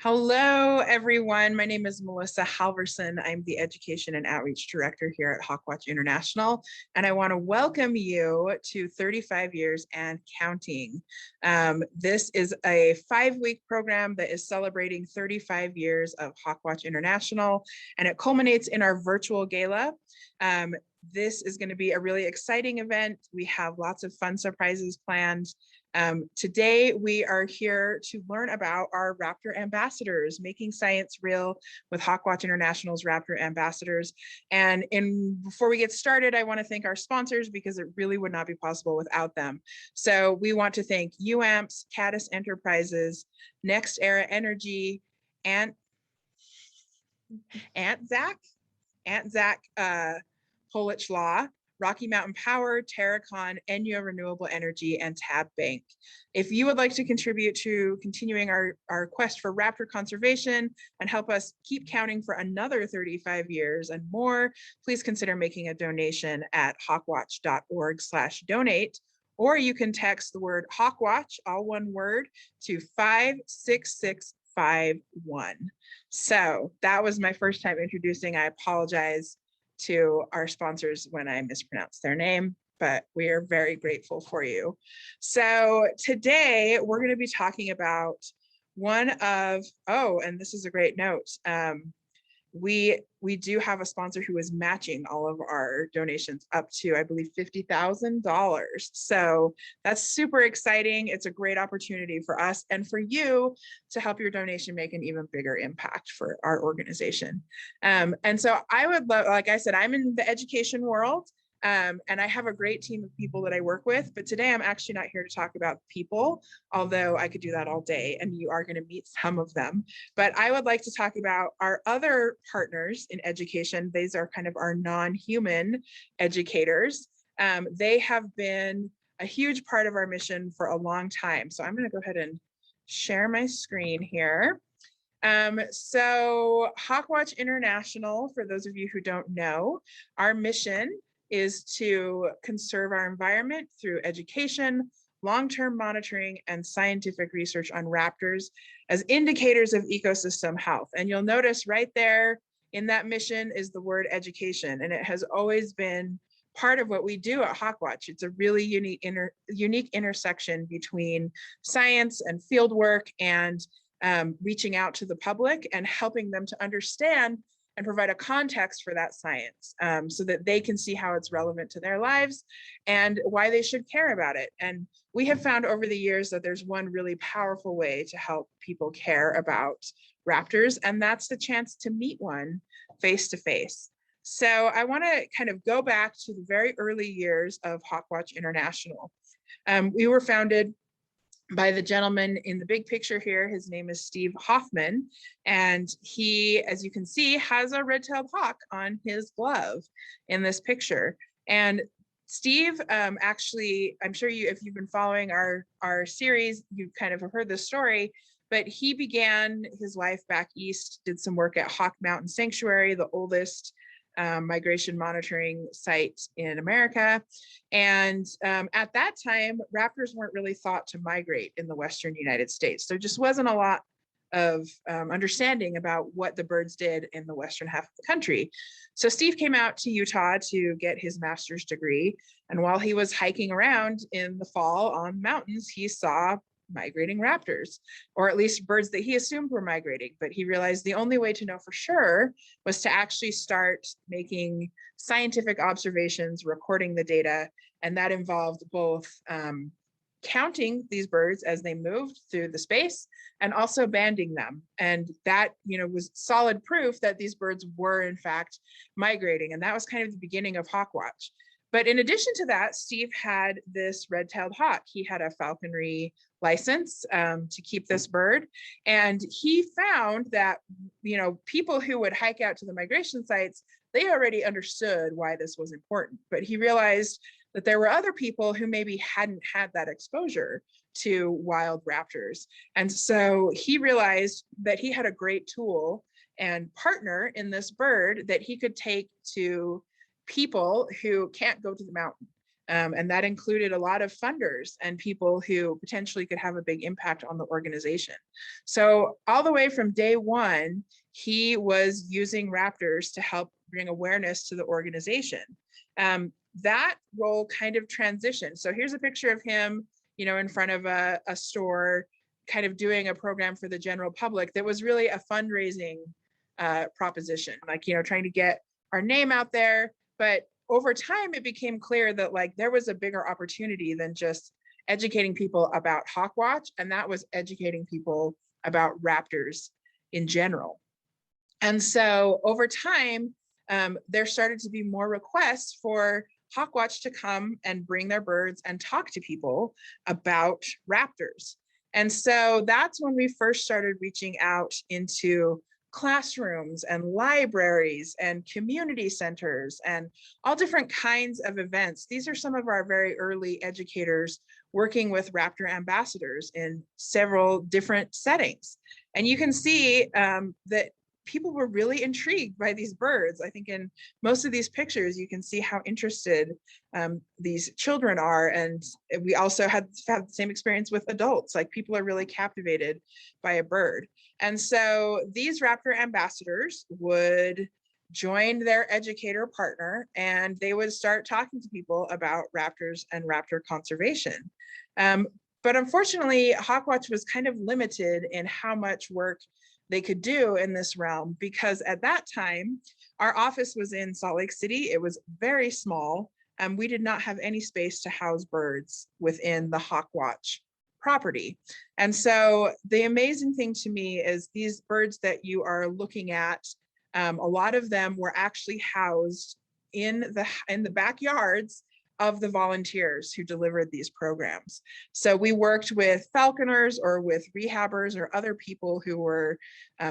Hello, everyone. My name is Melissa Halverson. I'm the Education and Outreach Director here at HawkWatch International, and I want to welcome you to 35 Years and Counting. This is a 5-week program that is celebrating 35 years of HawkWatch International, and it culminates in our virtual gala. This is going to be a really exciting event. We have lots of fun surprises planned. Today, we are here to learn about our Raptor Ambassadors, making science real with HawkWatch International's Raptor Ambassadors. And before we get started, I want to thank our sponsors because it really would not be possible without them. So we want to thank UAMPS, Caddis Enterprises, Next Era Energy, and Antzak, Polish Law, Rocky Mountain Power, Terracon, Enya Renewable Energy, and Tab Bank. If you would like to contribute to continuing our quest for raptor conservation and help us keep counting for another 35 years and more, please consider making a donation at hawkwatch.org/donate, or you can text the word HawkWatch, all one word, to 56651. So that was my first time introducing. I apologize to our sponsors when I mispronounce their name, but we are very grateful for you. So today we're going to be talking about and this is a great note. We do have a sponsor who is matching all of our donations up to, I believe, $50,000. So that's super exciting. It's a great opportunity for us and for you to help your donation make an even bigger impact for our organization. And so I would love, like I said, I'm in the education world. And I have a great team of people that I work with, but today I'm actually not here to talk about people, although I could do that all day and you are going to meet some of them. But I would like to talk about our other partners in education. These are kind of our non-human educators. They have been a huge part of our mission for a long time. So I'm going to go ahead and share my screen here. So HawkWatch International, for those of you who don't know, our mission is to conserve our environment through education, long-term monitoring, and scientific research on raptors as indicators of ecosystem health. And you'll notice right there in that mission is the word education, and it has always been part of what we do at HawkWatch. It's a really unique intersection between science and field work and reaching out to the public and helping them to understand and provide a context for that science so that they can see how it's relevant to their lives and why they should care about it. And we have found over the years that there's one really powerful way to help people care about raptors, and that's the chance to meet one face to face. So I want to kind of go back to the very early years of HawkWatch International. We were founded by the gentleman in the big picture here. His name is Steve Hoffman, and he, as you can see, has a red-tailed hawk on his glove in this picture. And Steve, actually, I'm sure if you've been following our series, you kind of have heard this story, but he began his life back east, did some work at Hawk Mountain Sanctuary, the oldest migration monitoring site in America. And at that time, raptors weren't really thought to migrate in the Western United States. There just wasn't a lot of understanding about what the birds did in the Western half of the country. So Steve came out to Utah to get his master's degree. And while he was hiking around in the fall on mountains, he saw migrating raptors, or at least birds that he assumed were migrating. But he realized the only way to know for sure was to actually start making scientific observations, recording the data. And that involved both counting these birds as they moved through the space and also banding them. And that, was solid proof that these birds were in fact migrating. And that was kind of the beginning of HawkWatch. But in addition to that, Steve had this red-tailed hawk. He had a falconry license to keep this bird. And he found that, people who would hike out to the migration sites, they already understood why this was important. But he realized that there were other people who maybe hadn't had that exposure to wild raptors. And so he realized that he had a great tool and partner in this bird that he could take to people who can't go to the mountain. And that included a lot of funders and people who potentially could have a big impact on the organization. So all the way from day one, he was using raptors to help bring awareness to the organization. That role kind of transitioned. So here's a picture of him, in front of a store, kind of doing a program for the general public that was really a fundraising proposition, like, trying to get our name out there. But over time, it became clear that there was a bigger opportunity than just educating people about HawkWatch, and that was educating people about raptors in general. And so over time, there started to be more requests for HawkWatch to come and bring their birds and talk to people about raptors. And so that's when we first started reaching out into classrooms and libraries and community centers and all different kinds of events. These are some of our very early educators working with Raptor ambassadors in several different settings. And you can see that people were really intrigued by these birds. I think in most of these pictures, you can see how interested these children are. And we also had the same experience with adults, like people are really captivated by a bird. And so these Raptor ambassadors would join their educator partner, and they would start talking to people about raptors and raptor conservation. But unfortunately, HawkWatch was kind of limited in how much work they could do in this realm, because at that time, our office was in Salt Lake City. It was very small, and we did not have any space to house birds within the HawkWatch property. And so the amazing thing to me is these birds that you are looking at, a lot of them were actually housed in the backyards of the volunteers who delivered these programs. So we worked with falconers or with rehabbers or other people who were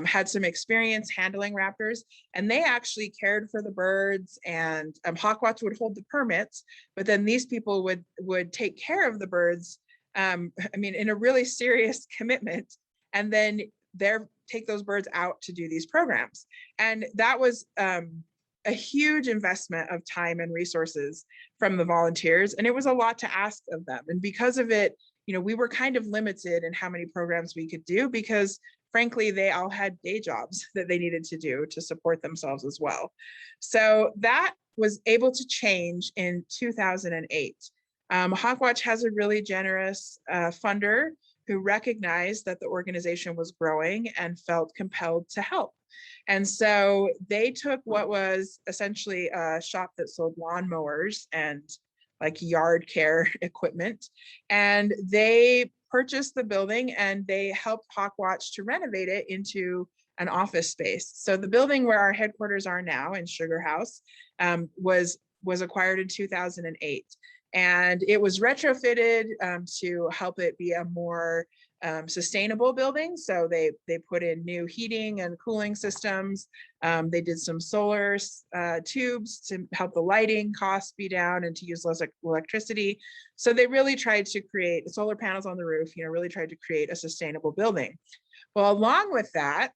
had some experience handling raptors, and they actually cared for the birds, and HawkWatch would hold the permits, but then these people would take care of the birds, in a really serious commitment, and then take those birds out to do these programs. And that was a huge investment of time and resources from the volunteers. And it was a lot to ask of them. And because of it, we were kind of limited in how many programs we could do, because frankly, they all had day jobs that they needed to do to support themselves as well. So that was able to change in 2008. HawkWatch has a really generous funder who recognized that the organization was growing and felt compelled to help. And so they took what was essentially a shop that sold lawnmowers and yard care equipment, and they purchased the building and they helped HawkWatch to renovate it into an office space. So the building where our headquarters are now in Sugar House was acquired in 2008. And it was retrofitted to help it be a more sustainable building. So they put in new heating and cooling systems. They did some solar tubes to help the lighting costs be down and to use less electricity. So they really tried to create solar panels on the roof, really tried to create a sustainable building. Well, along with that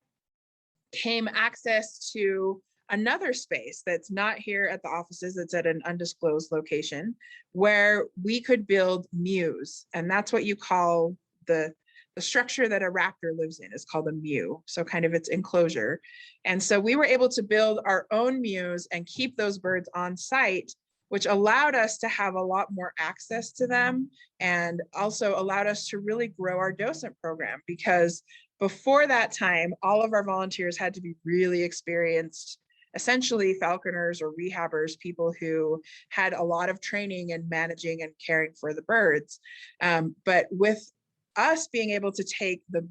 came access to another space that's not here at the offices, it's at an undisclosed location, where we could build mews. And that's what you call the structure that a raptor lives in, is called a mew. So kind of its enclosure. And so we were able to build our own mews and keep those birds on site, which allowed us to have a lot more access to them, and also allowed us to really grow our docent program, because before that time, all of our volunteers had to be really experienced, essentially falconers or rehabbers, people who had a lot of training in managing and caring for the birds. But with us being able to take the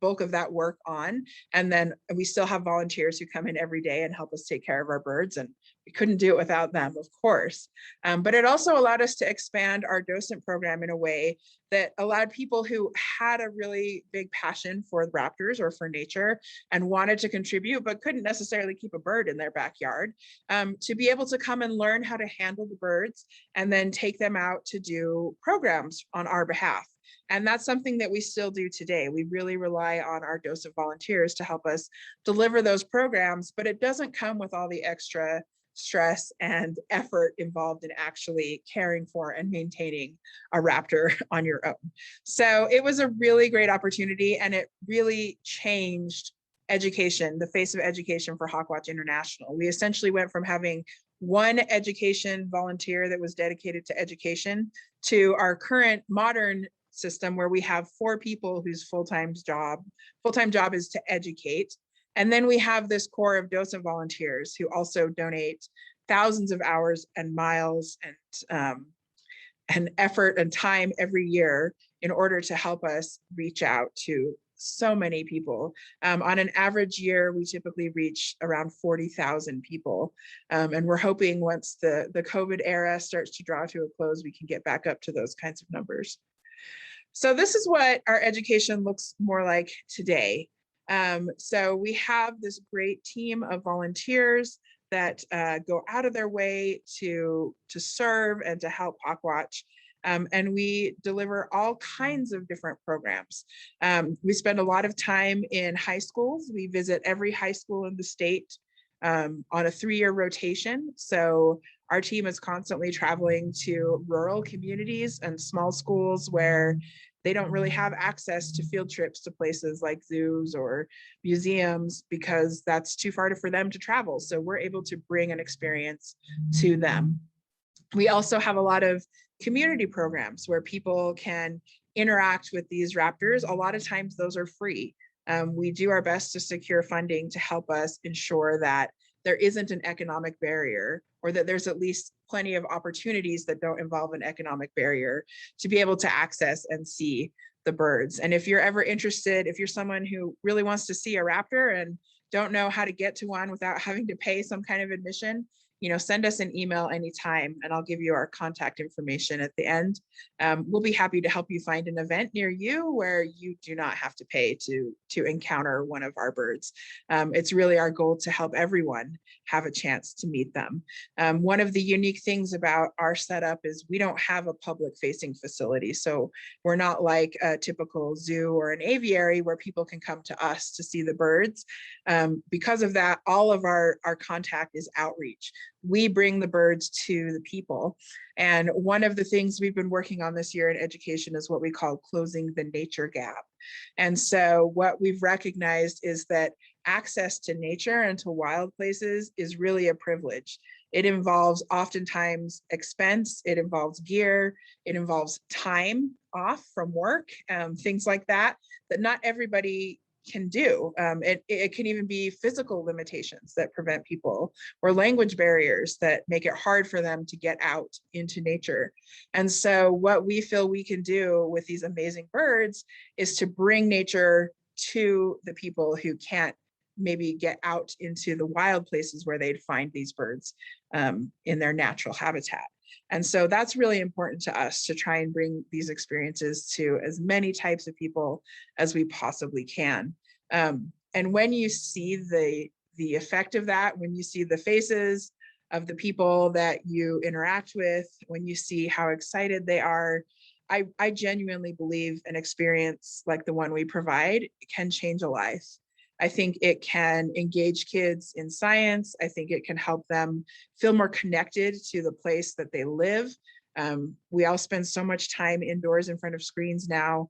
bulk of that work on, and then we still have volunteers who come in every day and help us take care of our birds, and we couldn't do it without them, of course. But it also allowed us to expand our docent program in a way that allowed people who had a really big passion for raptors or for nature and wanted to contribute, but couldn't necessarily keep a bird in their backyard, to be able to come and learn how to handle the birds and then take them out to do programs on our behalf. And that's something that we still do today. We really rely on our docent volunteers to help us deliver those programs, but it doesn't come with all the extra stress and effort involved in actually caring for and maintaining a raptor on your own. So it was a really great opportunity, and it really changed education, the face of education for HawkWatch International. We essentially went from having one education volunteer that was dedicated to education to our current modern system where we have 4 people whose full-time job is to educate. And then we have this core of docent volunteers who also donate thousands of hours and miles and effort and time every year in order to help us reach out to so many people. On an average year, we typically reach around 40,000 people. And we're hoping once the COVID era starts to draw to a close, we can get back up to those kinds of numbers. So this is what our education looks more like today. So we have this great team of volunteers that go out of their way to serve and to help HawkWatch. And we deliver all kinds of different programs. We spend a lot of time in high schools. We visit every high school in the state on a 3-year rotation. So our team is constantly traveling to rural communities and small schools where they don't really have access to field trips to places like zoos or museums because that's too far for them to travel. So we're able to bring an experience to them. We also have a lot of community programs where people can interact with these raptors. A lot of times those are free. We do our best to secure funding to help us ensure that there isn't an economic barrier, or that there's at least plenty of opportunities that don't involve an economic barrier to be able to access and see the birds. And if you're ever interested, if you're someone who really wants to see a raptor and don't know how to get to one without having to pay some kind of admission, send us an email anytime, and I'll give you our contact information at the end. We'll be happy to help you find an event near you where you do not have to pay to encounter one of our birds. It's really our goal to help everyone have a chance to meet them. One of the unique things about our setup is we don't have a public-facing facility. So we're not like a typical zoo or an aviary where people can come to us to see the birds. Because of that, all of our contact is outreach. We bring the birds to the people. And one of the things we've been working on this year in education is what we call closing the nature gap. And so what we've recognized is that access to nature and to wild places is really a privilege. It involves oftentimes expense, it involves gear, it involves time off from work, things like that not everybody can do. It can even be physical limitations that prevent people, or language barriers that make it hard for them to get out into nature. And so what we feel we can do with these amazing birds is to bring nature to the people who can't maybe get out into the wild places where they'd find these birds in their natural habitat. And so that's really important to us, to try and bring these experiences to as many types of people as we possibly can. And when you see the effect of that, when you see the faces of the people that you interact with, when you see how excited they are, I genuinely believe an experience like the one we provide can change a life. I think it can engage kids in science. I think it can help them feel more connected to the place that they live. We all spend so much time indoors in front of screens now.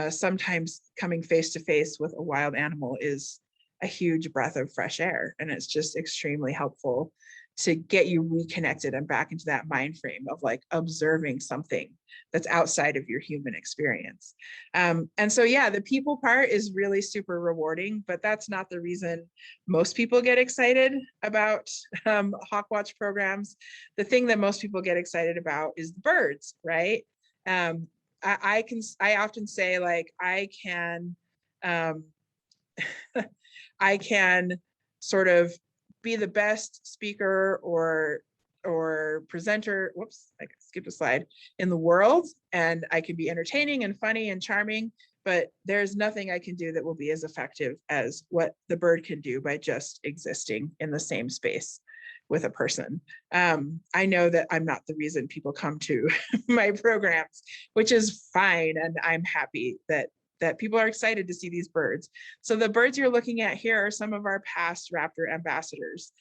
Sometimes coming face to face with a wild animal is a huge breath of fresh air, and it's just extremely helpful to get you reconnected and back into that mind frame of like observing something that's outside of your human experience. And so, yeah, the people part is really super rewarding, but that's not the reason most people get excited about HawkWatch programs. The thing that most people get excited about is the birds, right? I often say, like, I can sort of be the best speaker or presenter, whoops, I skipped a slide, in the world, and I can be entertaining and funny and charming, but there's nothing I can do that will be as effective as what the bird can do by just existing in the same space with a person. I know that I'm not the reason people come to my programs, which is fine, and I'm happy that people are excited to see these birds. So the birds you're looking at here are some of our past Raptor ambassadors.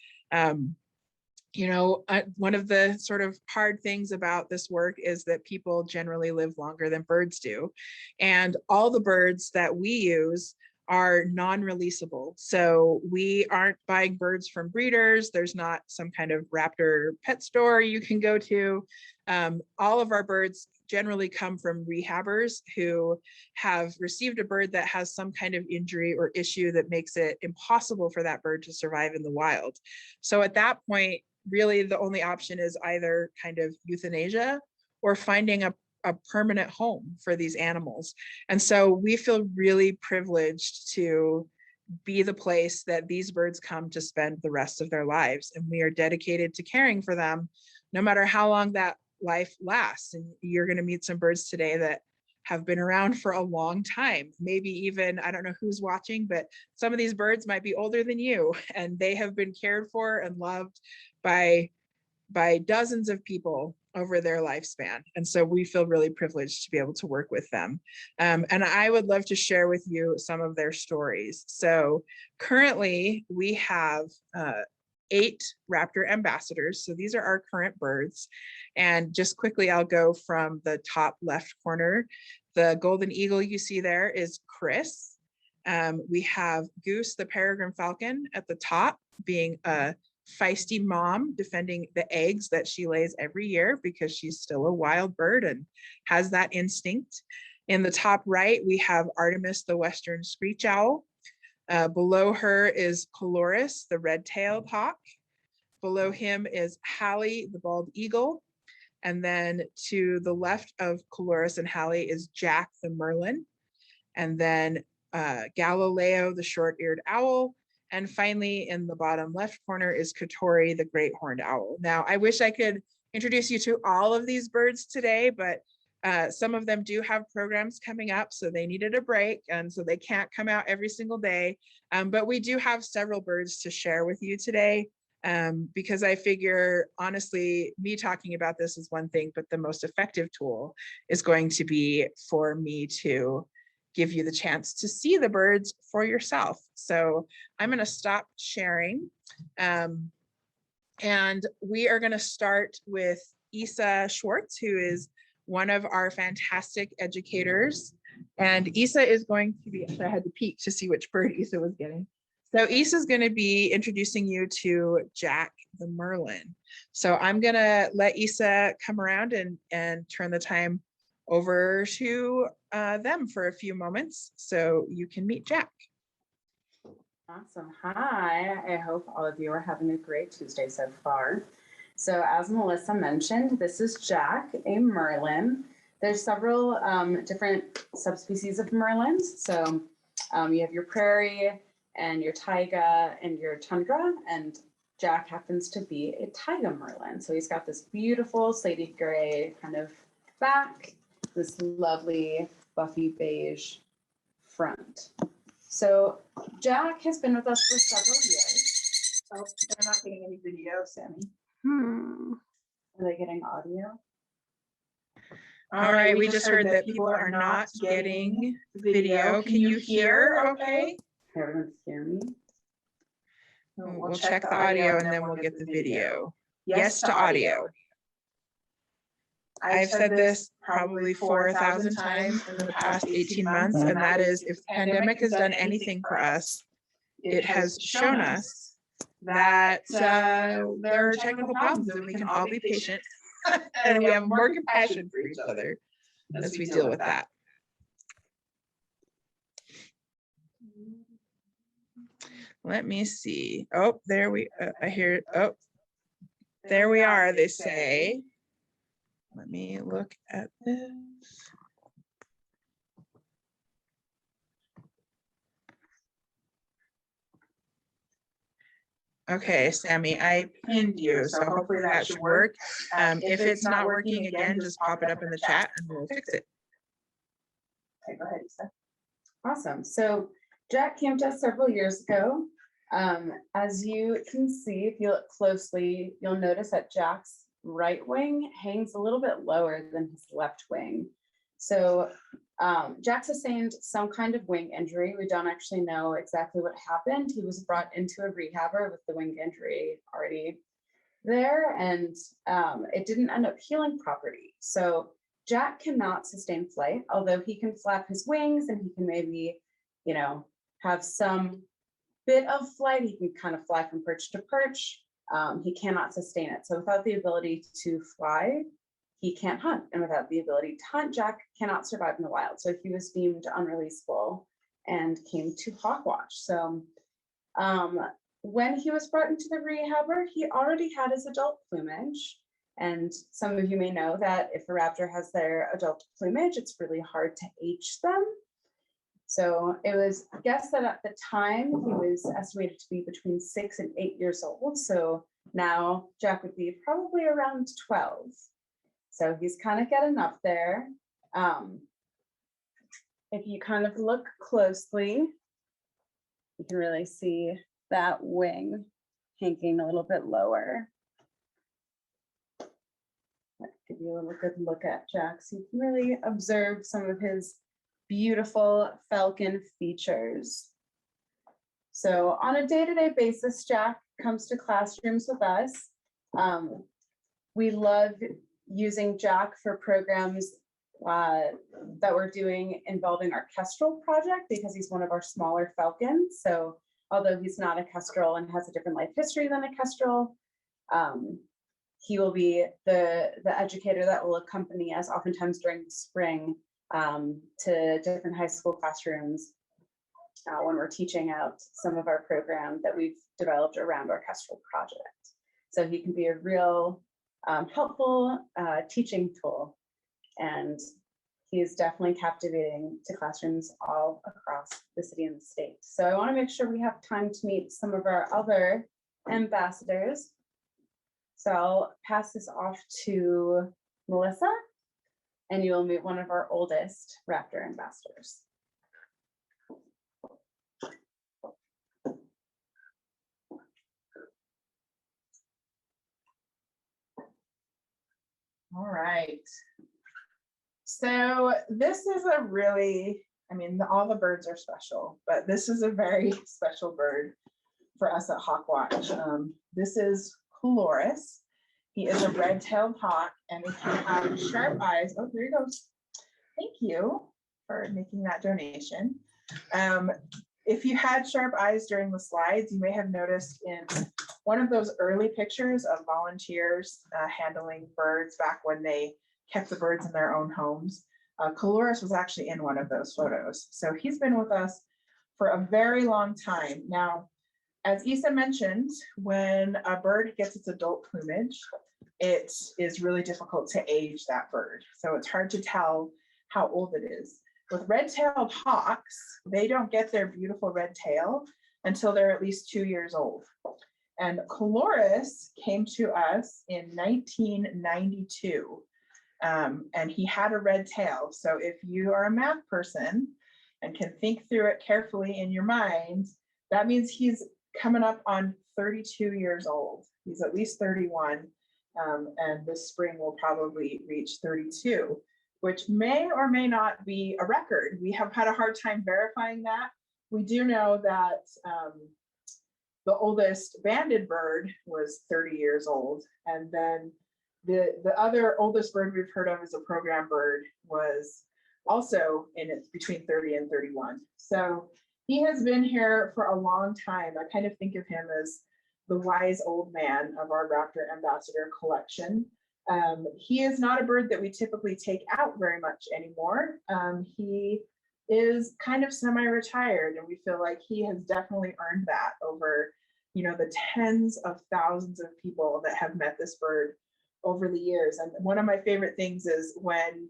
One of the sort of hard things about this work is that people generally live longer than birds do. And all the birds that we use are non-releasable. So we aren't buying birds from breeders. There's not some kind of raptor pet store you can go to. All of our birds generally come from rehabbers who have received a bird that has some kind of injury or issue that makes it impossible for that bird to survive in the wild. So at that point, really the only option is either kind of euthanasia or finding a permanent home for these animals. And so we feel really privileged to be the place that these birds come to spend the rest of their lives. And we are dedicated to caring for them, no matter how long that life lasts. And you're going to meet some birds today that have been around for a long time. Maybe even, I don't know who's watching, but some of these birds might be older than you, and they have been cared for and loved by dozens of people over their lifespan. And so we feel really privileged to be able to work with them. And I would love to share with you some of their stories. So currently we have 8 Raptor Ambassadors. So these are our current birds. And just quickly, I'll go from the top left corner. The golden eagle you see there is Chris. We have Goose, the peregrine falcon, at the top, being a feisty mom defending the eggs that she lays every year because she's still a wild bird and has that instinct. In the top right, we have Artemis, the western screech owl. Below her is Coloris, the red-tailed hawk. Below him is Hallie, the bald eagle. And then to the left of Coloris and Hallie is Jack, the merlin. And then Galileo, the short-eared owl. And finally, in the bottom left corner is Katori, the great horned owl. Now, I wish I could introduce you to all of these birds today, but some of them do have programs coming up, so they needed a break, and so they can't come out every single day. But we do have several birds to share with you today, because I figure, honestly, me talking about this is one thing, but the most effective tool is going to be for me to give you the chance to see the birds for yourself. So I'm going to stop sharing. And we are going to start with Isa Schwartz, who is one of our fantastic educators. And Isa is going to be, I had to peek to see which bird Isa was getting. So Isa is going to be introducing you to Jack the Merlin. So I'm going to let Isa come around and turn the time over to them for a few moments so you can meet Jack. Awesome. Hi, I hope all of you are having a great Tuesday so far. So as Melissa mentioned, this is Jack, a merlin. There's several different subspecies of merlins. So you have your prairie and your taiga and your tundra, and Jack happens to be a taiga merlin. So he's got this beautiful slaty gray kind of back, this lovely buffy beige front. So Jack has been with us for several years. Oh, they're not getting any video, Sammy. Are they getting audio? All right, we just heard that people are not getting video. Can you hear okay? Everyone hear me? We'll check the audio and then we'll get the video. Yes to audio. I've said this probably 4,000 times in the past 18 months, and that is, if the pandemic has done anything for us, it has shown us that there are technical problems and we can all be patient and we have more compassion for each other as we deal with that. Let me see. Oh, there we, I hear, oh, there we are, they say. Let me look at this. Okay, Sammy, I pinned you, so hopefully that should work. If it's not working again, just pop it up in the chat and we'll fix it. Okay, go ahead, Lisa. Awesome. So Jack came to us several years ago. As you can see, if you look closely, you'll notice that Jack's right wing hangs a little bit lower than his left wing. So Jack sustained some kind of wing injury. We don't actually know exactly what happened. He was brought into a rehabber with the wing injury already there, and it didn't end up healing properly. So Jack cannot sustain flight, although he can flap his wings and he can maybe, have some bit of flight. He can kind of fly from perch to perch. He cannot sustain it. So without the ability to fly, he can't hunt. And without the ability to hunt, Jack cannot survive in the wild. So he was deemed unreleasable and came to HawkWatch. So when he was brought into the rehabber, he already had his adult plumage. And some of you may know that if a raptor has their adult plumage, it's really hard to age them. So it was guessed that at the time he was estimated to be between 6 and 8 years old. So now Jack would be probably around 12. So he's kind of getting up there. If you kind of look closely, you can really see that wing hanging a little bit lower. Let's give you a little good look at Jack so you can really observe some of his beautiful falcon features. So on a day-to-day basis, Jack comes to classrooms with us. We love using Jack for programs that we're doing involving our Kestrel project because he's one of our smaller falcons. So although he's not a Kestrel and has a different life history than a Kestrel, he will be the educator that will accompany us oftentimes during the spring to different high school classrooms when we're teaching out some of our program that we've developed around our Kestrel project. So he can be a real helpful teaching tool, and he is definitely captivating to classrooms all across the city and the state. So I want to make sure we have time to meet some of our other ambassadors. So I'll pass this off to Melissa, and you will meet one of our oldest Raptor ambassadors. All right. So this is a really, all the birds are special, but this is a very special bird for us at HawkWatch. This is Coloris. He is a red-tailed hawk, and if you have sharp eyes, oh, there he goes. Thank you for making that donation. If you had sharp eyes during the slides, you may have noticed in one of those early pictures of volunteers handling birds back when they kept the birds in their own homes. Coloris was actually in one of those photos. So he's been with us for a very long time. Now, as Isa mentioned, when a bird gets its adult plumage, it is really difficult to age that bird. So it's hard to tell how old it is. With red-tailed hawks, they don't get their beautiful red tail until they're at least 2 years old. And Coloris came to us in 1992, and he had a red tail. So if you are a math person and can think through it carefully in your mind, that means he's coming up on 32 years old. He's at least 31, and this spring will probably reach 32, which may or may not be a record. We have had a hard time verifying that. We do know that the oldest banded bird was 30 years old, and then the other oldest bird we've heard of as a program bird was also between 30 and 31. So he has been here for a long time. I kind of think of him as the wise old man of our Raptor Ambassador collection. He is not a bird that we typically take out very much anymore. He is kind of semi-retired, and we feel like he has definitely earned that over, the tens of thousands of people that have met this bird over the years. And one of my favorite things is when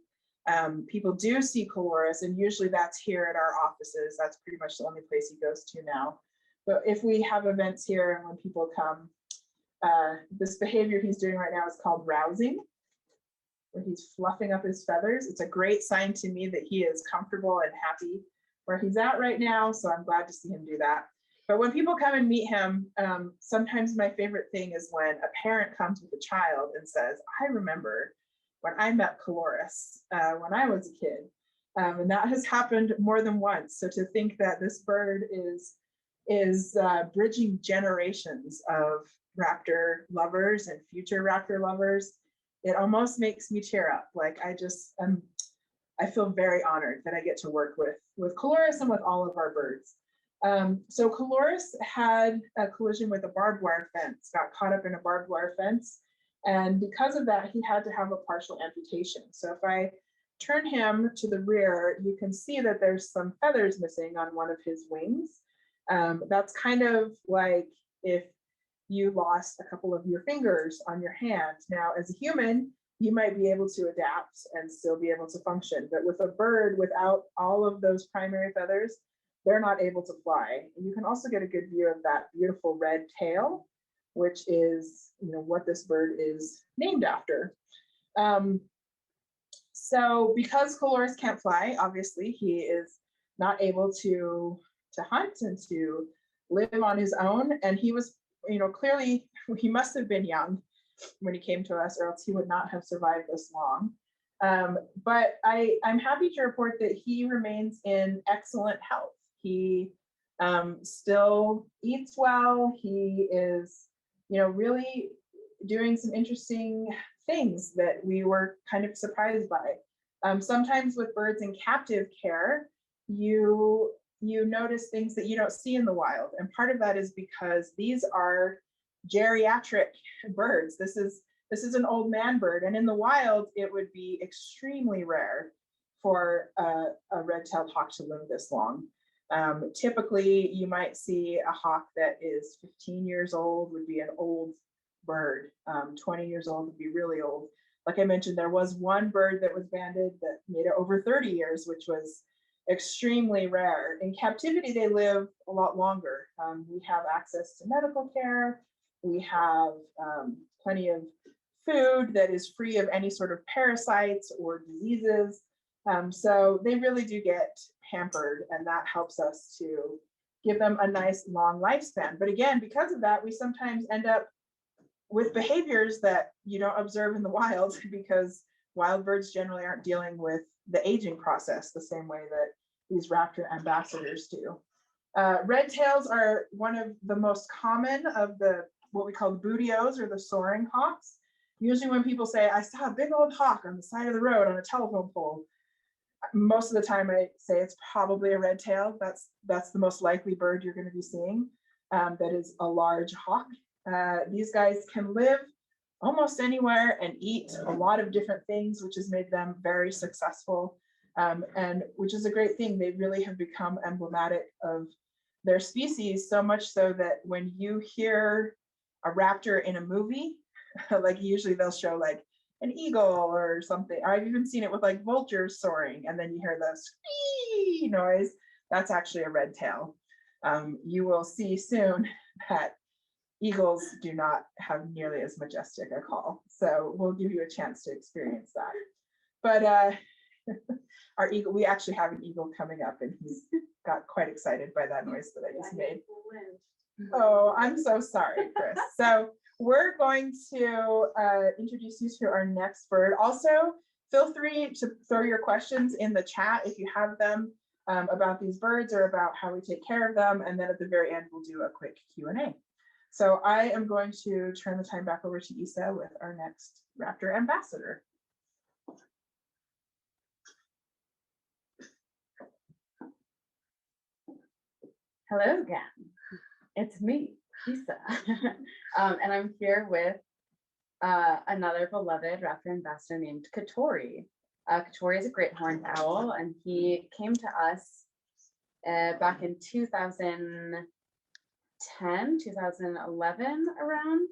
people do see Coloris, and usually that's here at our offices. That's pretty much the only place he goes to now. But if we have events here and when people come, this behavior he's doing right now is called rousing, where he's fluffing up his feathers. It's a great sign to me that he is comfortable and happy where he's at right now. So I'm glad to see him do that. But when people come and meet him, sometimes my favorite thing is when a parent comes with a child and says, I remember when I met Coloris when I was a kid. And that has happened more than once. So to think that this bird is bridging generations of raptor lovers and future raptor lovers, it almost makes me tear up. Like I feel very honored that I get to work with Coloris and with all of our birds. So Coloris had a collision with a barbed wire fence, got caught up in a barbed wire fence. And because of that, he had to have a partial amputation. So if I turn him to the rear, you can see that there's some feathers missing on one of his wings. That's kind of like if you lost a couple of your fingers on your hand. Now, as a human, you might be able to adapt and still be able to function. But with a bird, without all of those primary feathers, they're not able to fly. And you can also get a good view of that beautiful red tail, which is, what this bird is named after. So because Coloris can't fly, obviously he is not able to hunt and to live on his own. And he was, clearly he must have been young when he came to us, or else he would not have survived this long. But I'm happy to report that he remains in excellent health. He still eats well. He is, really doing some interesting things that we were kind of surprised by. Sometimes with birds in captive care, you notice things that you don't see in the wild. And part of that is because these are geriatric birds. This is an old man bird. And in the wild, it would be extremely rare for a red-tailed hawk to live this long. Typically, you might see a hawk that is 15 years old would be an old bird. 20 years old would be really old. Like I mentioned, there was one bird that was banded that made it over 30 years, which was extremely rare. In captivity, they live a lot longer. We have access to medical care. We have plenty of food that is free of any sort of parasites or diseases. So they really do get pampered, and that helps us to give them a nice long lifespan. But again, because of that, we sometimes end up with behaviors that you don't observe in the wild, because wild birds generally aren't dealing with the aging process the same way that these raptor ambassadors do. Red tails are one of the most common of the what we call bootios, or the soaring hawks. Usually when people say, I saw a big old hawk on the side of the road on a telephone pole, most of the time I say it's probably a red tail. That's the most likely bird you're going to be seeing. That is a large hawk. These guys can live almost anywhere and eat a lot of different things, which has made them very successful, and which is a great thing. They really have become emblematic of their species, so much so that when you hear a raptor in a movie, like usually they'll show like an eagle or something. I've even seen it with like vultures soaring, and then you hear the squee noise. That's actually a red tail. You will see soon that eagles do not have nearly as majestic a call. So we'll give you a chance to experience that. But our eagle, we actually have an eagle coming up, and he's got quite excited by that noise that I just made. Oh, I'm so sorry, Chris. So we're going to introduce you to our next bird. Also, feel free to throw your questions in the chat if you have them about these birds or about how we take care of them. And then at the very end, we'll do a quick Q&A. So I am going to turn the time back over to Isa with our next Raptor Ambassador. Hello again. It's me, Isa. And I'm here with another beloved Raptor ambassador named Katori. Katori is a great horned owl, and he came to us back in 2010, 2011 around.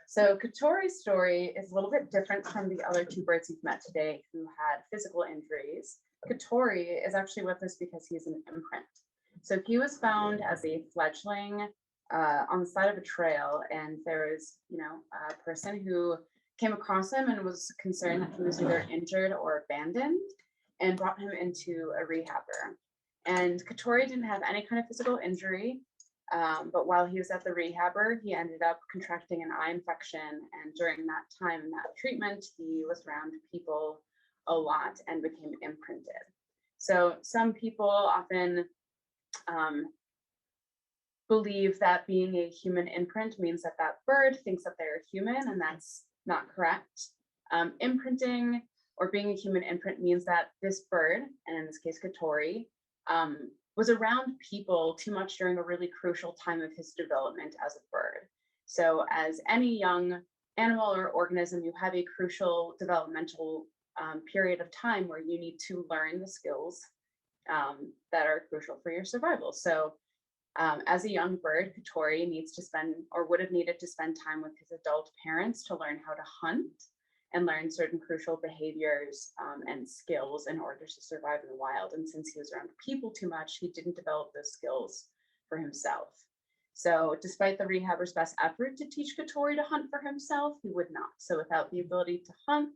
So Katori's story is a little bit different from the other two birds you've met today who had physical injuries. Katori is actually with us because he's an imprint. So he was found as a fledgling on the side of a trail, and there was, a person who came across him and was concerned that he was either injured or abandoned, and brought him into a rehabber. And Katori didn't have any kind of physical injury, but while he was at the rehabber, he ended up contracting an eye infection, and during that time, that treatment, he was around people a lot and became imprinted. So some people often believe that being a human imprint means that that bird thinks that they're human, and that's not correct. Imprinting or being a human imprint means that this bird, and in this case Katori, was around people too much during a really crucial time of his development as a bird. So as any young animal or organism, you have a crucial developmental period of time where you need to learn the skills that are crucial for your survival. So as a young bird, Katori needs to spend, or would have needed to spend, time with his adult parents to learn how to hunt and learn certain crucial behaviors and skills in order to survive in the wild. And since he was around people too much, he didn't develop those skills for himself. So despite the rehabber's best effort to teach Katori to hunt for himself, he would not. So without the ability to hunt,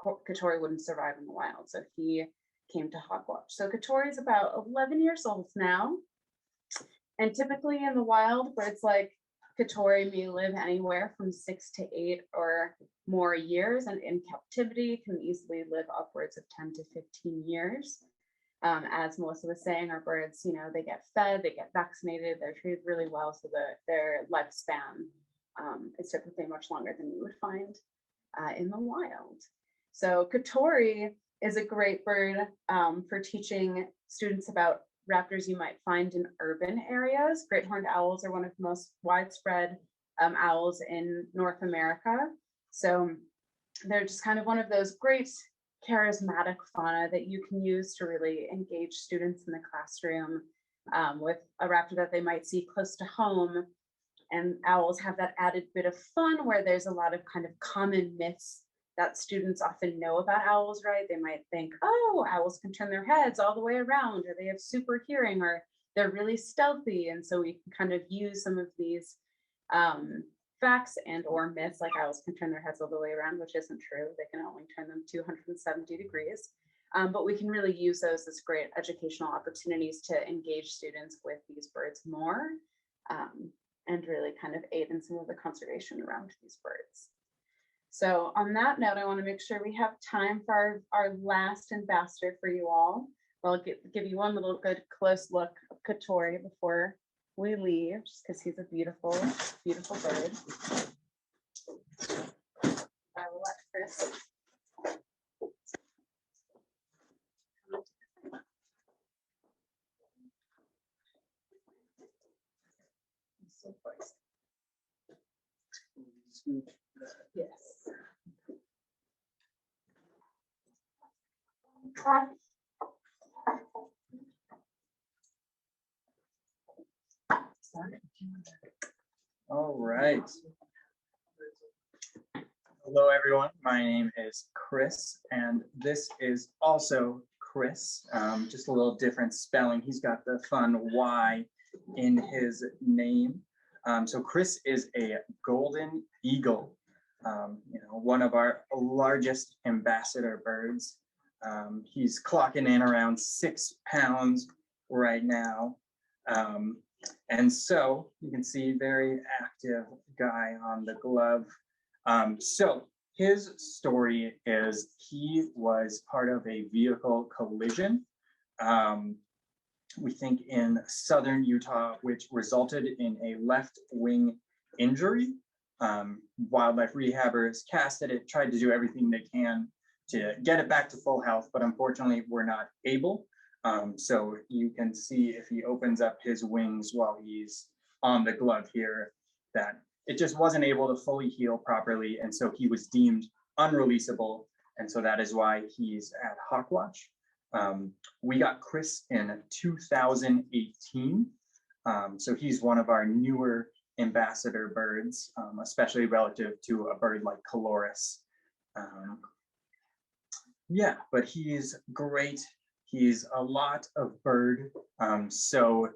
Katori wouldn't survive in the wild. So he came to HawkWatch. So Katori is about 11 years old now. And typically in the wild, birds like Katori may live anywhere from 6 to 8 or more years, and in captivity can easily live upwards of 10 to 15 years. As Melissa was saying, our birds, they get fed, they get vaccinated, they're treated really well, so that their lifespan is typically much longer than you would find in the wild. So Katori is a great bird for teaching students about raptors you might find in urban areas. Great horned owls are one of the most widespread owls in North America. So they're just kind of one of those great charismatic fauna that you can use to really engage students in the classroom with a raptor that they might see close to home. And owls have that added bit of fun where there's a lot of kind of common myths that students often know about owls, right? They might think, oh, owls can turn their heads all the way around, or they have super hearing, or they're really stealthy. And so we can kind of use some of these facts and or myths, like owls can turn their heads all the way around, which isn't true. They can only turn them 270 degrees. But we can really use those as great educational opportunities to engage students with these birds more and really kind of aid in some of the conservation around these birds. So on that note, I want to make sure we have time for our last ambassador for you all. I'll give you one little good close look of Katori before we leave, just because he's a beautiful, beautiful bird. I will let Chris. So close. Yes. All right. Hello, everyone. My name is Chris, and this is also Chris. Just a little different spelling. He's got the fun Y in his name. So Chris is a golden eagle, one of our largest ambassador birds. He's clocking in around 6 pounds right now. And so you can see very active guy on the glove. So his story is he was part of a vehicle collision, we think in southern Utah, which resulted in a left wing injury. Wildlife rehabbers casted it, tried to do everything they can to get it back to full health, but unfortunately were not able. So you can see if he opens up his wings while he's on the glove here, that it just wasn't able to fully heal properly. And so he was deemed unreleasable. And so that is why he's at HawkWatch. We got Chris in 2018. So he's one of our newer ambassador birds, especially relative to a bird like Caloris. Yeah, but he's great. He's a lot of bird, so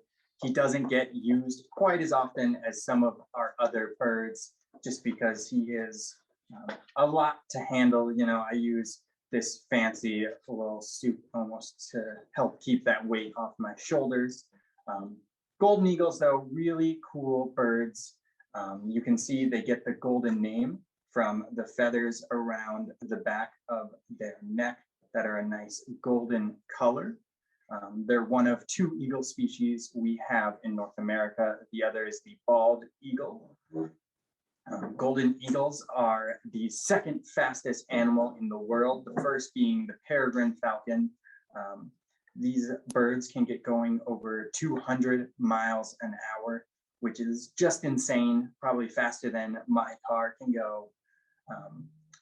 he doesn't get used quite as often as some of our other birds, just because he is a lot to handle. You know, I use this fancy little suit almost to help keep that weight off my shoulders. Golden eagles, though, really cool birds. You can see they get the golden name from the feathers around the back of their neck that are a nice golden color. They're one of 2 eagle species we have in North America. The other is the bald eagle. Golden eagles are the second fastest animal in the world, the first being the peregrine falcon. These birds can get going over 200 miles an hour, which is just insane, probably faster than my car can go.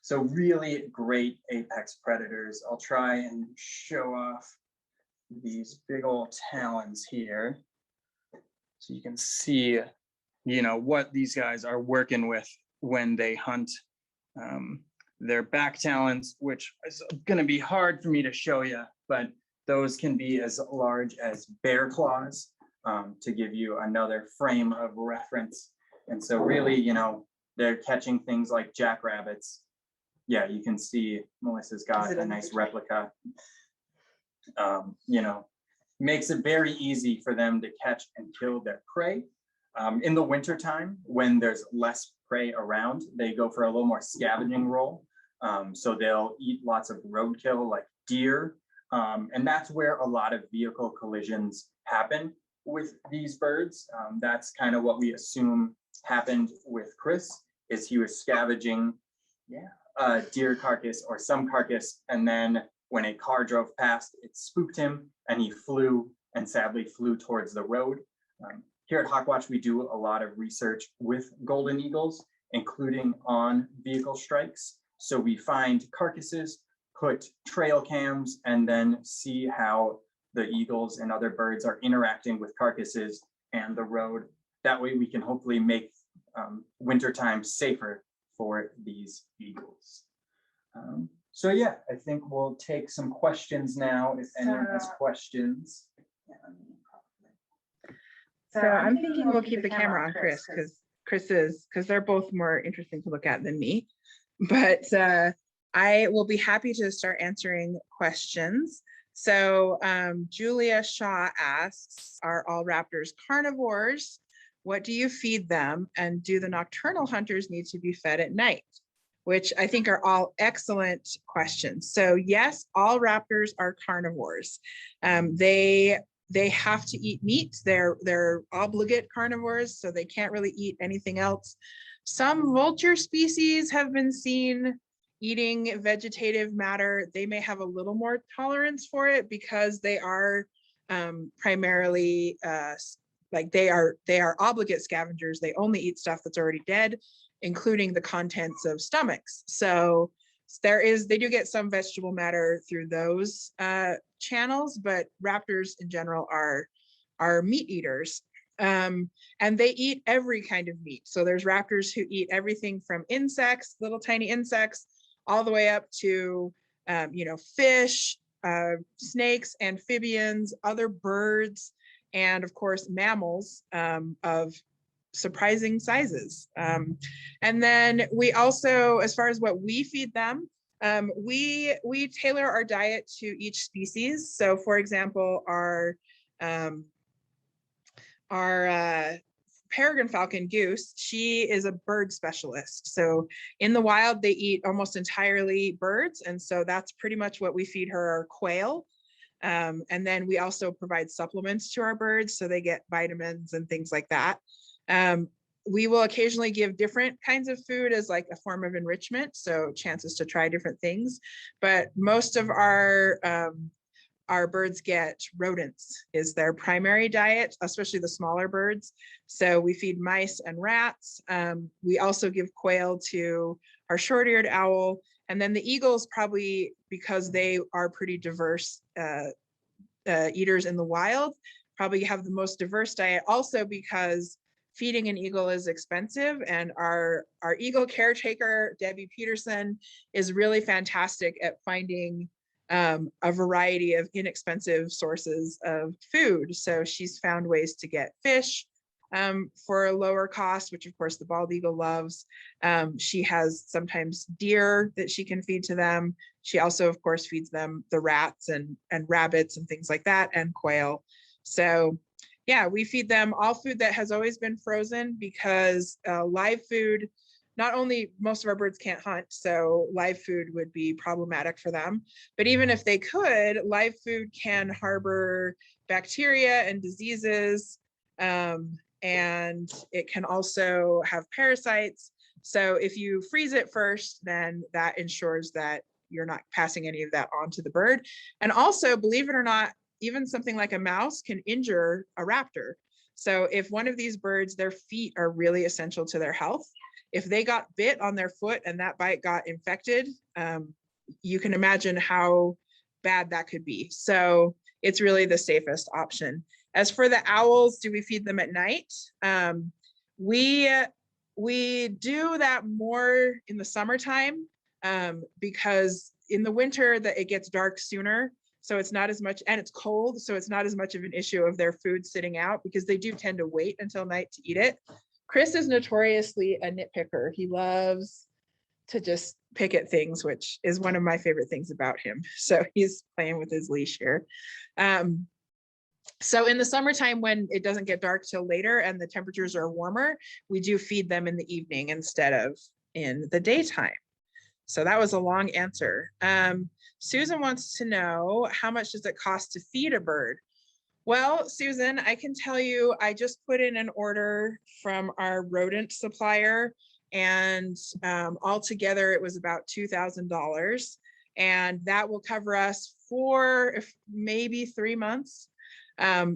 So really great apex predators. I'll try and show off these big old talons here, so you can see, you know, what these guys are working with when they hunt. Their back talons, which is going to be hard for me to show you, but those can be as large as bear claws, to give you another frame of reference. And so really, you know, they're catching things like jackrabbits. Yeah, you can see Melissa's got a nice replica. You know, makes it very easy for them to catch and kill their prey. In the wintertime, when there's less prey around, they go for a little more scavenging role. So they'll eat lots of roadkill like deer. And that's where a lot of vehicle collisions happen with these birds. That's kind of what we assume happened with Chris, is he was scavenging a deer carcass or some carcass, and then when a car drove past, it spooked him and he flew, and sadly flew towards the road. Here at HawkWatch, we do a lot of research with golden eagles, including on vehicle strikes. So we find carcasses, put trail cams, and then see how the eagles and other birds are interacting with carcasses and the road. That way we can hopefully make wintertime safer for these eagles. So yeah, I think we'll take some questions now if anyone has questions. So I'm thinking we'll keep the camera on Chris, because they're both more interesting to look at than me. But I will be happy to start answering questions. So Julia Shaw asks, are all raptors carnivores? What do you feed them? And do the nocturnal hunters need to be fed at night? Which I think are all excellent questions. So yes, all raptors are carnivores. They have to eat meat. They're obligate carnivores, so they can't really eat anything else. Some vulture species have been seen eating vegetative matter. They may have a little more tolerance for it because they are primarily like they are obligate scavengers. They only eat stuff that's already dead, including the contents of stomachs. So they do get some vegetable matter through those channels, but raptors in general are meat eaters. And they eat every kind of meat. So there's raptors who eat everything from insects, little tiny insects, all the way up to fish, snakes, amphibians, other birds, and of course mammals of surprising sizes. And then we also, as far as what we feed them, we tailor our diet to each species. So for example, our peregrine falcon goose, she is a bird specialist. So in the wild, they eat almost entirely birds. And so that's pretty much what we feed her, quail. And then we also provide supplements to our birds, so they get vitamins and things like that. We will occasionally give different kinds of food as like a form of enrichment, so chances to try different things. But most of our birds get rodents is their primary diet, especially the smaller birds. So we feed mice and rats. We also give quail to our short-eared owl. And then the eagles, probably because they are pretty diverse eaters in the wild, probably have the most diverse diet, also because feeding an eagle is expensive, and our eagle caretaker, Debbie Peterson, is really fantastic at finding a variety of inexpensive sources of food. So she's found ways to get fish for a lower cost, which of course the bald eagle loves. She has sometimes deer that she can feed to them. She also, of course, feeds them the rats and rabbits and things like that, and quail. So yeah, we feed them all food that has always been frozen, because live food not only most of our birds can't hunt, so live food would be problematic for them, but even if they could, live food can harbor bacteria and diseases, and it can also have parasites. So if you freeze it first, then that ensures that you're not passing any of that on to the bird. And also, believe it or not, even something like a mouse can injure a raptor. So if one of these birds, their feet are really essential to their health. If they got bit on their foot and that bite got infected, you can imagine how bad that could be. So it's really the safest option. As for the owls, do we feed them at night? We do that more in the summertime, because in the winter that it gets dark sooner. So it's not as much, and it's cold, so it's not as much of an issue of their food sitting out, because they do tend to wait until night to eat it. Chris is notoriously a nitpicker. He loves to just pick at things, which is one of my favorite things about him. So he's playing with his leash here. So in the summertime, when it doesn't get dark till later and the temperatures are warmer, we do feed them in the evening instead of in the daytime. So that was a long answer. Susan wants to know, how much does it cost to feed a bird? Well, Susan, I can tell you, I just put in an order from our rodent supplier, and altogether it was about $2,000, and that will cover us for maybe 3 months.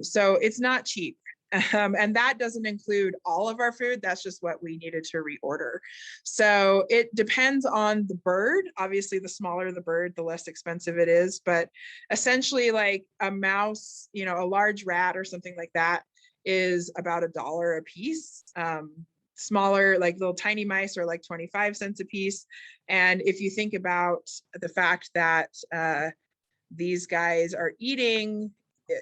So it's not cheap. And that doesn't include all of our food. That's just what we needed to reorder. So it depends on the bird. Obviously, the smaller the bird, the less expensive it is. But essentially, like a mouse, you know, a large rat or something like that is about $1 a piece. Smaller, like little tiny mice, are like 25 cents a piece. And if you think about the fact that these guys are eating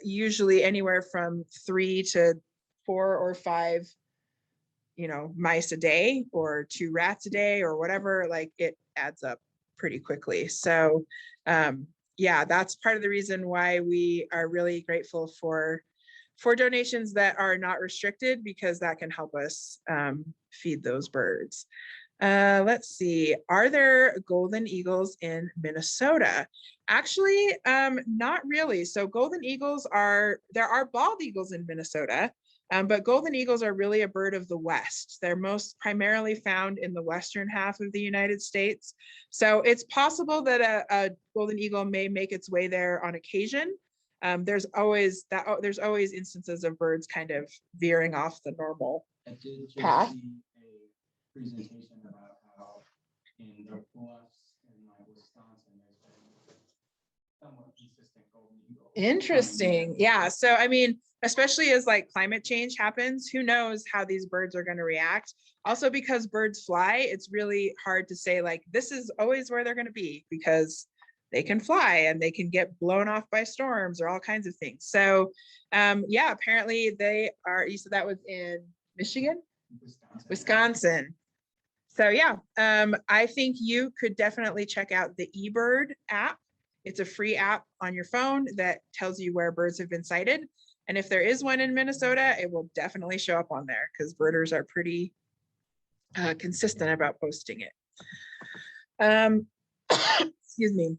usually anywhere from 3 to 4 or 5, you know, mice a day, or 2 rats a day, or whatever, like it adds up pretty quickly. So yeah, that's part of the reason why we are really grateful for donations that are not restricted, because that can help us feed those birds. Let's see, are there golden eagles in Minnesota? Actually, not really. So golden eagles there are bald eagles in Minnesota, but golden eagles are really a bird of the West. They're most primarily found in the western half of the United States. So it's possible that a golden eagle may make its way there on occasion. There's always instances of birds kind of veering off the normal path. Presentation about how in the bluffs in like Wisconsin there's been somewhat consistent golden eagle. Interesting. Yeah. So I mean, especially as like climate change happens, who knows how these birds are going to react. Also, because birds fly, it's really hard to say like this is always where they're going to be, because they can fly and they can get blown off by storms or all kinds of things. So yeah, apparently they are. You said that was in Michigan? Wisconsin. So yeah, I think you could definitely check out the eBird app. It's a free app on your phone that tells you where birds have been sighted. And if there is one in Minnesota, it will definitely show up on there, because birders are pretty consistent about posting it. Excuse me.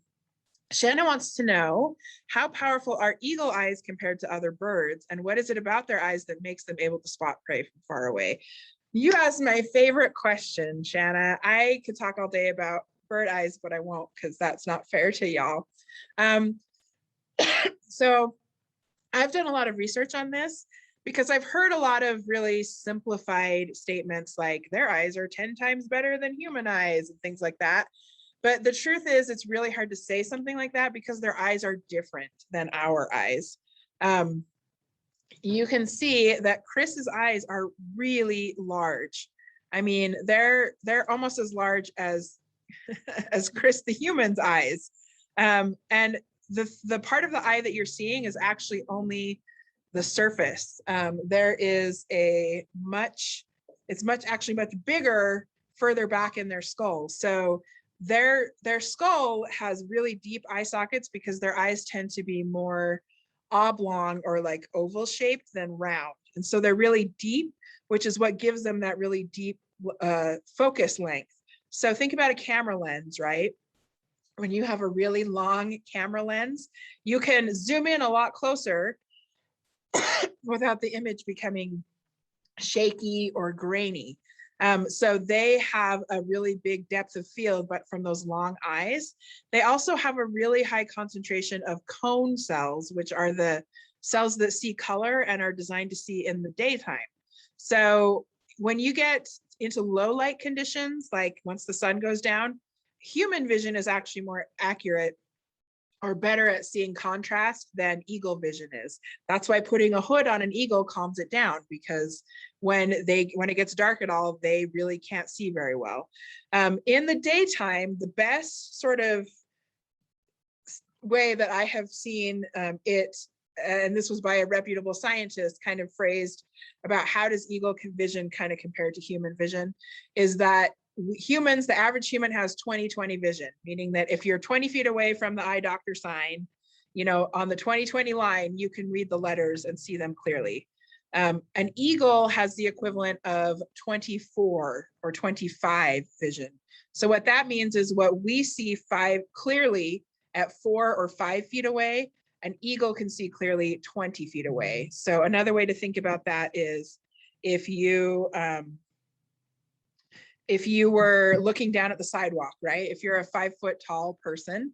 Shanna wants to know, how powerful are eagle eyes compared to other birds? And what is it about their eyes that makes them able to spot prey from far away? You asked my favorite question, Shanna. I could talk all day about bird eyes, but I won't, because that's not fair to y'all. So I've done a lot of research on this, because I've heard a lot of really simplified statements like their eyes are 10 times better than human eyes and things like that. But the truth is, it's really hard to say something like that, because their eyes are different than our eyes. You can see that Chris's eyes are really large. I mean, they're almost as large as as Chris the human's eyes. And the part of the eye that you're seeing is actually only the surface. There is it's actually much bigger further back in their skull. So their skull has really deep eye sockets, because their eyes tend to be more oblong or like oval shaped than round. And so they're really deep, which is what gives them that really deep focus length. So think about a camera lens, right? When you have a really long camera lens, you can zoom in a lot closer without the image becoming shaky or grainy. So they have a really big depth of field, but from those long eyes, they also have a really high concentration of cone cells, which are the cells that see color and are designed to see in the daytime. So when you get into low light conditions, like once the sun goes down, human vision is actually more accurate or better at seeing contrast than eagle vision is. That's why putting a hood on an eagle calms it down, because when it gets dark at all, they really can't see very well. In the daytime, the best sort of way that I have seen it, and this was by a reputable scientist, kind of phrased about how does eagle vision kind of compare to human vision, is that humans, the average human has 20/20 vision, meaning that if you're 20 feet away from the eye doctor sign, you know, on the 20/20 line, you can read the letters and see them clearly. An eagle has the equivalent of 24 or 25 vision. So what that means is what we see clearly at 4 or 5 feet away, an eagle can see clearly 20 feet away. So another way to think about that is if you were looking down at the sidewalk, right? If you're a 5 foot tall person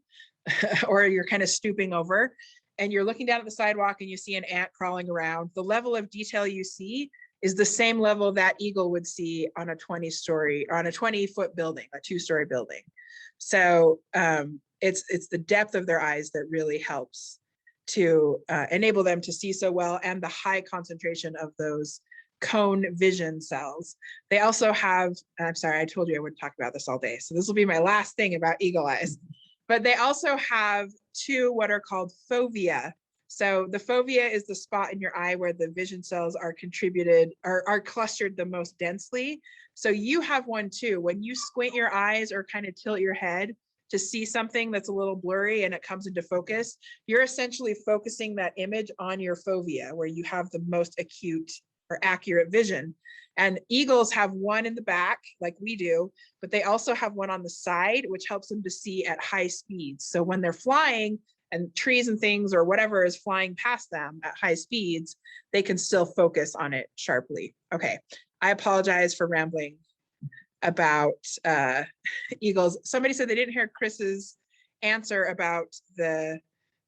or you're kind of stooping over and you're looking down at the sidewalk and you see an ant crawling around, the level of detail you see is the same level that eagle would see on a 20-foot building, a 2-story building. So it's the depth of their eyes that really helps to enable them to see so well, and the high concentration of those cone vision cells. They also have, I'm sorry, I told you I wouldn't talk about this all day, so this will be my last thing about eagle eyes, but they also have 2 what are called fovea. So the fovea is the spot in your eye where the vision cells are clustered the most densely. So you have one too. When you squint your eyes or kind of tilt your head to see something that's a little blurry and it comes into focus, you're essentially focusing that image on your fovea where you have the most acute or accurate vision. And eagles have one in the back like we do, but they also have one on the side, which helps them to see at high speeds. So when they're flying and trees and things or whatever is flying past them at high speeds, they can still focus on it sharply. Okay, I apologize for rambling about eagles. Somebody said they didn't hear Chris's answer about the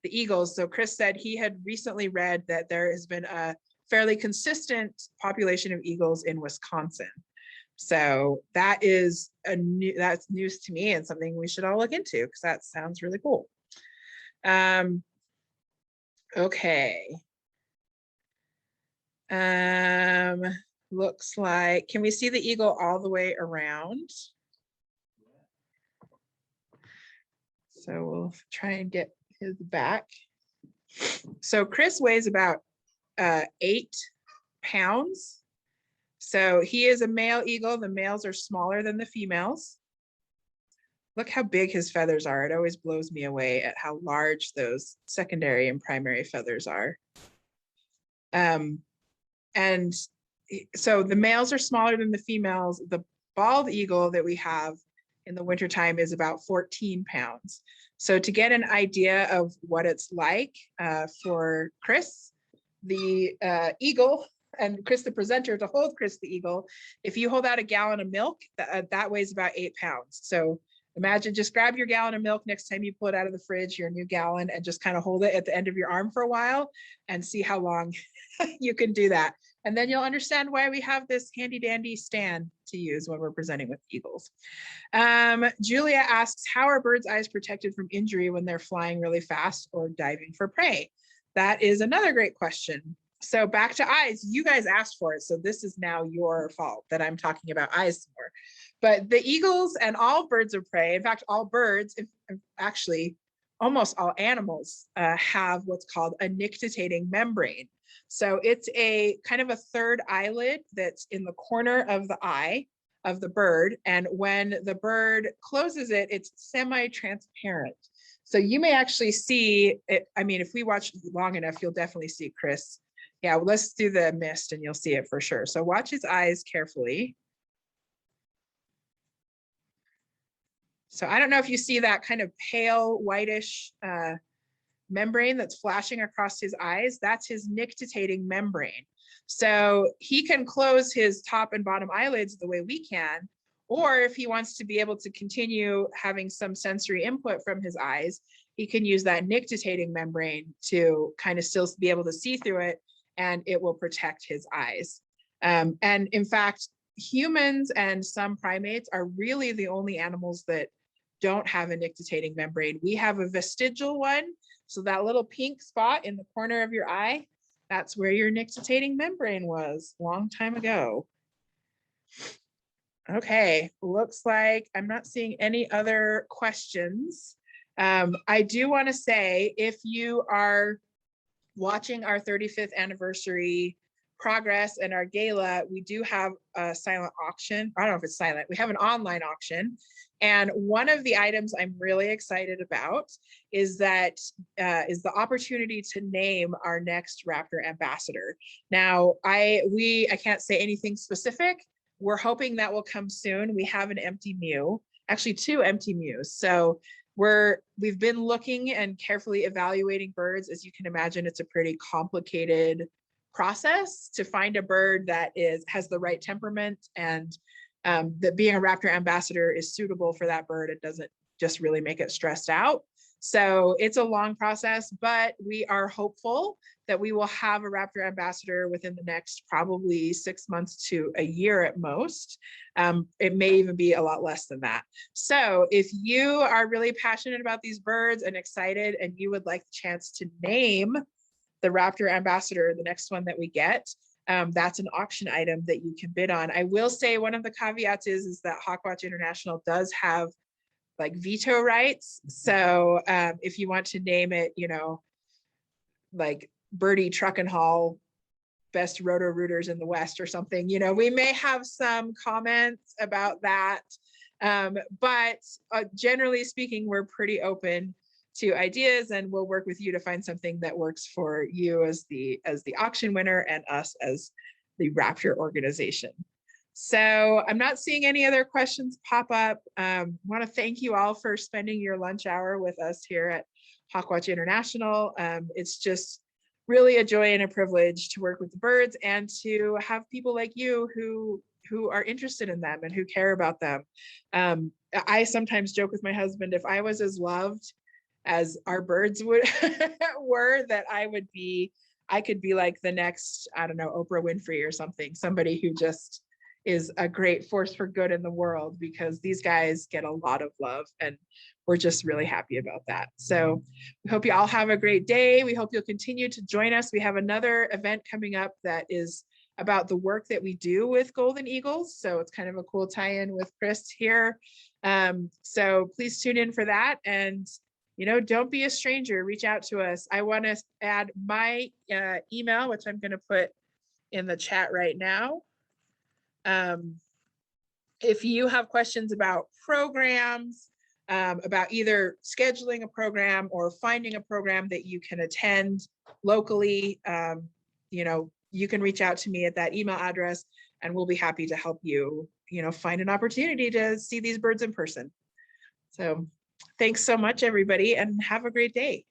eagles. So Chris said he had recently read that there has been a fairly consistent population of eagles in Wisconsin. So that is that's news to me and something we should all look into because that sounds really cool. Okay. Looks like, can we see the eagle all the way around? So we'll try and get his back. So Chris weighs about 8 pounds. So he is a male eagle. The males are smaller than the females. Look how big his feathers are. It always blows me away at how large those secondary and primary feathers are. And so the males are smaller than the females. The bald eagle that we have in the wintertime is about 14 pounds. So to get an idea of what it's like for Chris, the eagle, and Chris the presenter, to hold Chris the eagle, if you hold out a gallon of milk, that weighs about 8 pounds. So imagine, just grab your gallon of milk next time you pull it out of the fridge, your new gallon, and just kind of hold it at the end of your arm for a while and see how long you can do that. And then you'll understand why we have this handy dandy stand to use when we're presenting with eagles. Julia asks, how are birds' eyes protected from injury when they're flying really fast or diving for prey? That is another great question. So back to eyes, you guys asked for it. So this is now your fault that I'm talking about eyes more. But the eagles and all birds of prey, in fact, all birds, actually almost all animals have what's called a nictitating membrane. So it's a kind of a third eyelid that's in the corner of the eye of the bird. And when the bird closes it, it's semi-transparent. So you may actually see it. I mean, if we watch long enough, you'll definitely see Chris. Yeah, well, let's do the mist and you'll see it for sure. So watch his eyes carefully. So I don't know if you see that kind of pale whitish membrane that's flashing across his eyes. That's his nictitating membrane. So he can close his top and bottom eyelids the way we can, or if he wants to be able to continue having some sensory input from his eyes, he can use that nictitating membrane to kind of still be able to see through it, and it will protect his eyes. And in fact, humans and some primates are really the only animals that don't have a nictitating membrane. We have a vestigial one. So that little pink spot in the corner of your eye, that's where your nictitating membrane was a long time ago. Okay, looks like I'm not seeing any other questions. I do want to say, if you are watching our 35th anniversary progress and our gala, we do have a silent auction. I don't know if it's silent. We have an online auction. And one of the items I'm really excited about is that is the opportunity to name our next Raptor Ambassador. Now, I can't say anything specific. We're hoping that will come soon. We have an empty mew, actually 2 empty mews. So we've been looking and carefully evaluating birds. As you can imagine, it's a pretty complicated process to find a bird that has the right temperament, and that being a Raptor Ambassador is suitable for that bird. It doesn't just really make it stressed out. So it's a long process, but we are hopeful that we will have a Raptor Ambassador within the next probably 6 months to a year at most. It may even be a lot less than that. So if you are really passionate about these birds and excited, and you would like the chance to name the Raptor Ambassador, the next one that we get, that's an auction item that you can bid on. I will say one of the caveats is that HawkWatch International does have like veto rights. So if you want to name it, like Birdie Truck and Haul, best roto rooters in the West or something, we may have some comments about that. But generally speaking, we're pretty open to ideas, and we'll work with you to find something that works for you as the auction winner and us as the Raptor organization. So I'm not seeing any other questions pop up. I want to thank you all for spending your lunch hour with us here at HawkWatch International. It's just really a joy and a privilege to work with the birds and to have people like you who are interested in them and who care about them. I sometimes joke with my husband, if I was as loved as our birds were, that I could be like the next, I don't know, Oprah Winfrey or something, somebody who just is a great force for good in the world, because these guys get a lot of love, and we're just really happy about that. So we hope you all have a great day. We hope you'll continue to join us. We have another event coming up that is about the work that we do with golden eagles. So it's kind of a cool tie-in with Chris here. So please tune in for that. And don't be a stranger, reach out to us. I want to add my email, which I'm going to put in the chat right now. If you have questions about programs, about either scheduling a program or finding a program that you can attend locally, you can reach out to me at that email address, and we'll be happy to help you, find an opportunity to see these birds in person. So thanks so much, everybody, and have a great day.